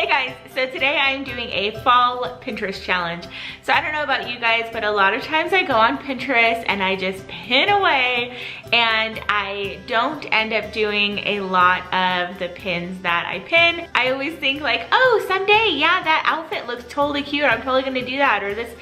guys, so today I'm doing a fall Pinterest challenge. So I don't know about you guys, but a lot of times I go on Pinterest and I just pin away and I don't end up doing a lot of the pins that I pin. I always think like, oh, someday, yeah, that outfit looks totally cute. I'm totally gonna do that, or this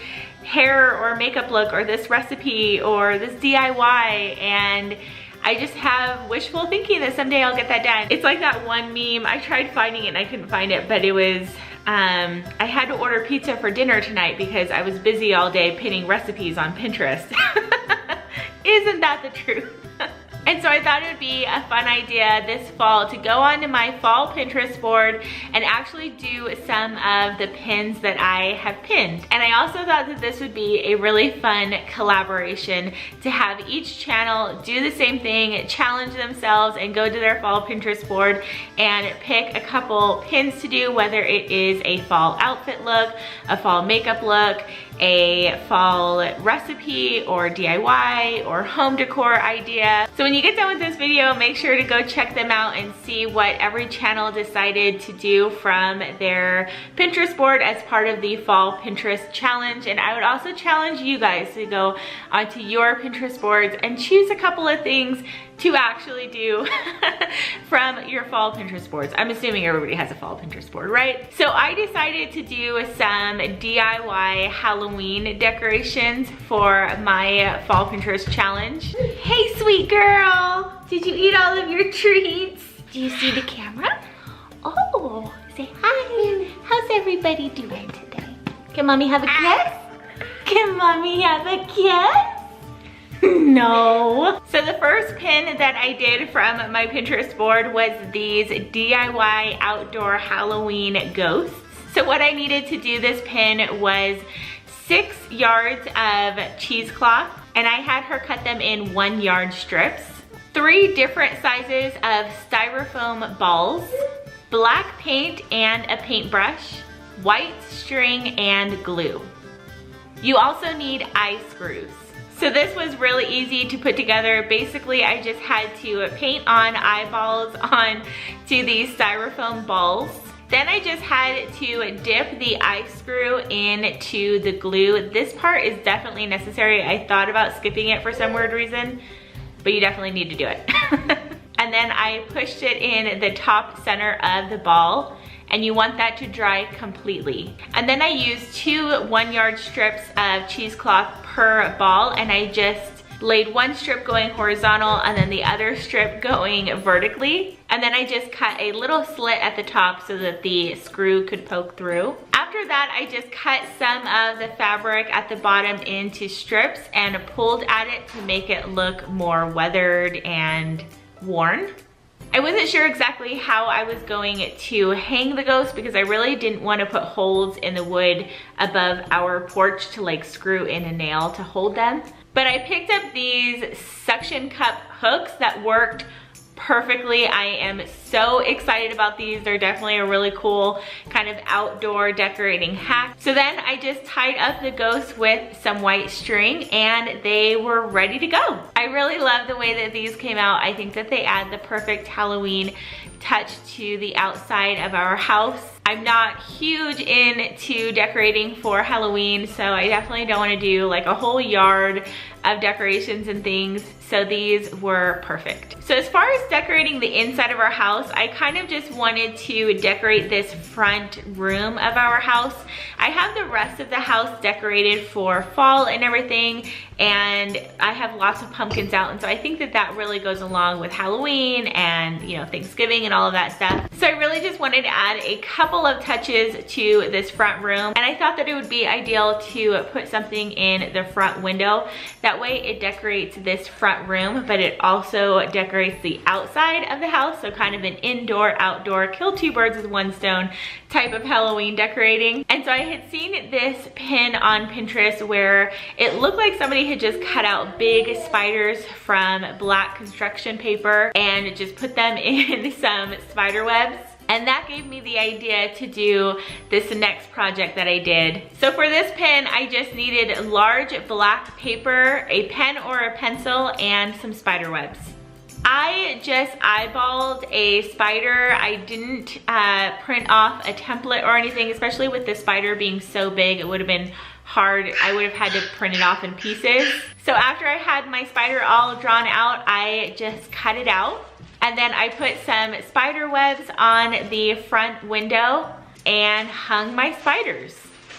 hair or makeup look, or this recipe, or this DIY, and I just have wishful thinking that someday I'll get that done. It's like that one meme, I tried finding it and I couldn't find it, but it was, I had to order pizza for dinner tonight because I was busy all day pinning recipes on Pinterest. Isn't that the truth? And so I thought it would be a fun idea this fall to go onto my fall Pinterest board and actually do some of the pins that I have pinned. And I also thought that this would be a really fun collaboration to have each channel do the same thing, challenge themselves, and go to their fall Pinterest board and pick a couple pins to do, whether it is a fall outfit look, a fall makeup look, a fall recipe or DIY or home decor idea. So when you get done with this video, make sure to go check them out and see what every channel decided to do from their Pinterest board as part of the fall Pinterest challenge. And I would also challenge you guys to go onto your Pinterest boards and choose a couple of things to actually do from your fall Pinterest boards. I'm assuming everybody has a fall Pinterest board, right? So I decided to do some DIY Halloween decorations for my fall Pinterest challenge. Hey, sweet girl, did you eat all of your treats? Do you see the camera? Oh, say hi. How's everybody doing today? Can mommy have a kiss? Can mommy have a kiss? No. So the first pin that I did from my Pinterest board was these DIY outdoor Halloween ghosts. So what I needed to do this pin was 6 yards of cheesecloth, and I had her cut them in 1 yard strips, 3 different sizes of styrofoam balls, black paint and a paintbrush, white string and glue. You also need eye screws. So this was really easy to put together. Basically, I just had to paint on eyeballs on to these styrofoam balls. Then I just had to dip the eye screw into the glue. This part is definitely necessary. I thought about skipping it for some weird reason, but you definitely need to do it. And then I pushed it in the top center of the ball, and you want that to dry completely. And then I used 2 1 yard strips of cheesecloth per ball, and I just laid one strip going horizontal and then the other strip going vertically. And then I just cut a little slit at the top so that the screw could poke through. After that, I just cut some of the fabric at the bottom into strips and pulled at it to make it look more weathered and worn. I wasn't sure exactly how I was going to hang the ghost because I really didn't want to put holes in the wood above our porch to like screw in a nail to hold them. But I picked up these suction cup hooks that worked perfectly. I am so excited about these. They're definitely a really cool kind of outdoor decorating hack. So then I just tied up the ghost with some white string and they were ready to go. I really love the way that these came out. I think that they add the perfect Halloween touch to the outside of our house. I'm not huge into decorating for Halloween, so I definitely don't want to do like a whole yard of decorations and things, so these were perfect. So as far as decorating the inside of our house, I kind of just wanted to decorate this front room of our house. I have the rest of the house decorated for fall and everything, and I have lots of pumpkins out, and so I think that that really goes along with Halloween and, you know, Thanksgiving and all of that stuff. So I really just wanted to add a couple of touches to this front room, and I thought that it would be ideal to put something in the front window. That way it decorates this front room, but it also decorates the outside of the house, so kind of an indoor, outdoor, kill 2 birds with 1 stone type of Halloween decorating. And so I had seen this pin on Pinterest where it looked like somebody had just cut out big spiders from black construction paper and just put them in some spider webs. And that gave me the idea to do this next project that I did. So for this pin, I just needed large black paper, a pen or a pencil, and some spider webs. I just eyeballed a spider. I didn't print off a template or anything, especially with the spider being so big, it would have been hard. I would have had to print it off in pieces. So after I had my spider all drawn out, I just cut it out. And then I put some spider webs on the front window and hung my spiders.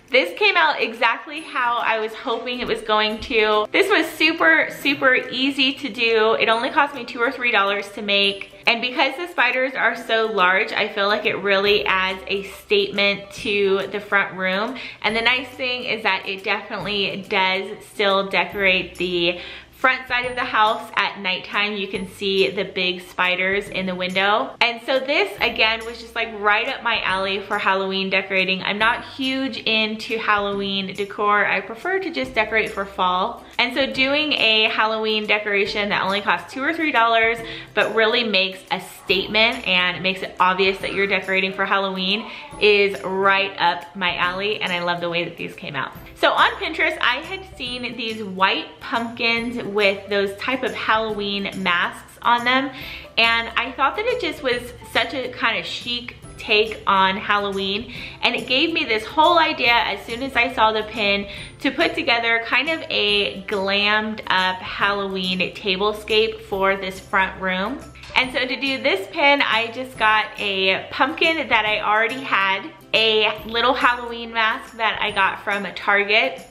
This came out exactly how I was hoping it was going to. This was super, super easy to do. It only cost me $2 or $3 to make. And because the spiders are so large, I feel like it really adds a statement to the front room. And the nice thing is that it definitely does still decorate the front side of the house at nighttime. You can see the big spiders in the window. And so this again was just like right up my alley for Halloween decorating. I'm not huge into Halloween decor. I prefer to just decorate for fall. And so doing a Halloween decoration that only costs $2 or $3 but really makes a statement and makes it obvious that you're decorating for Halloween is right up my alley, and I love the way that these came out. So on Pinterest, I had seen these white pumpkins with those type of Halloween masks on them, and I thought that it just was such a kind of chic take on Halloween, and it gave me this whole idea as soon as I saw the pin to put together kind of a glammed up Halloween tablescape for this front room. And so to do this pin, I just got a pumpkin that I already had, a little Halloween mask that I got from Target,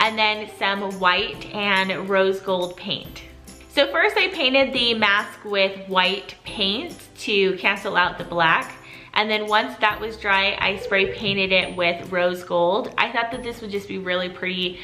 and then some white and rose gold paint. So first I painted the mask with white paint to cancel out the black. And then once that was dry, I spray painted it with rose gold. I thought that this would just be really pretty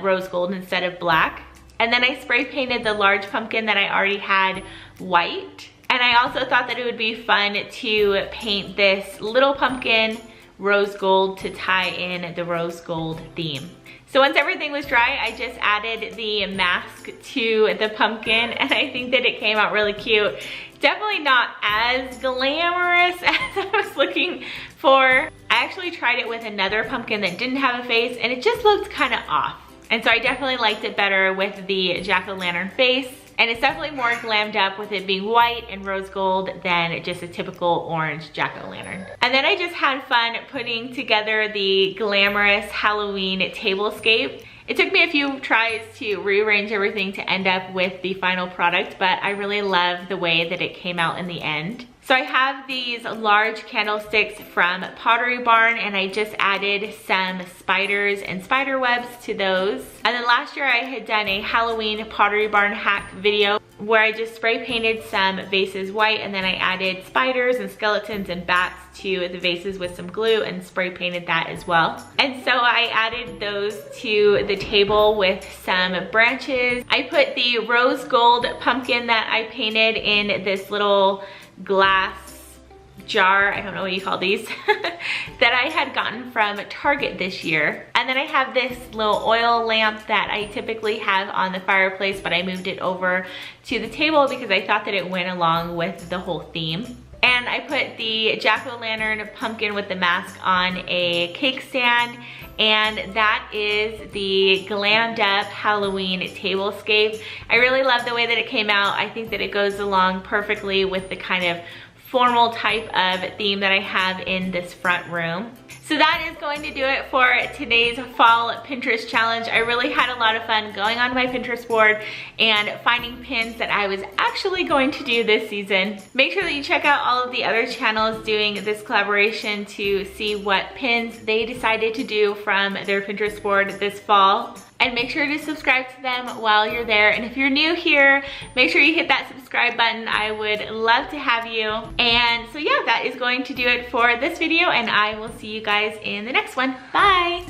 rose gold instead of black. And then I spray painted the large pumpkin that I already had white. And I also thought that it would be fun to paint this little pumpkin rose gold to tie in the rose gold theme. So once everything was dry, I just added the mask to the pumpkin, and I think that it came out really cute. Definitely not as glamorous as I was looking for. I actually tried it with another pumpkin that didn't have a face, and it just looked kind of off. And so I definitely liked it better with the jack-o'-lantern face. And it's definitely more glammed up with it being white and rose gold than just a typical orange jack-o'-lantern. And then I just had fun putting together the glamorous Halloween tablescape. It took me a few tries to rearrange everything to end up with the final product, but I really love the way that it came out in the end. So I have these large candlesticks from Pottery Barn, and I just added some spiders and spider webs to those. And then last year I had done a Halloween Pottery Barn hack video where I just spray painted some vases white, and then I added spiders and skeletons and bats to the vases with some glue and spray painted that as well. And so I added those to the table with some branches. I put the rose gold pumpkin that I painted in this little glass jar, I don't know what you call these, that I had gotten from Target this year. And then I have this little oil lamp that I typically have on the fireplace, but I moved it over to the table because I thought that it went along with the whole theme. And I put the jack-o'-lantern pumpkin with the mask on a cake stand, and that is the glammed up Halloween tablescape. I really love the way that it came out. I think that it goes along perfectly with the kind of formal type of theme that I have in this front room. So that is going to do it for today's fall Pinterest challenge. I really had a lot of fun going on my Pinterest board and finding pins that I was actually going to do this season. Make sure that you check out all of the other channels doing this collaboration to see what pins they decided to do from their Pinterest board this fall. And make sure to subscribe to them while you're there. And if you're new here, make sure you hit that subscribe button. I would love to have you. And so yeah, that is going to do it for this video, and I will see you guys in the next one. Bye.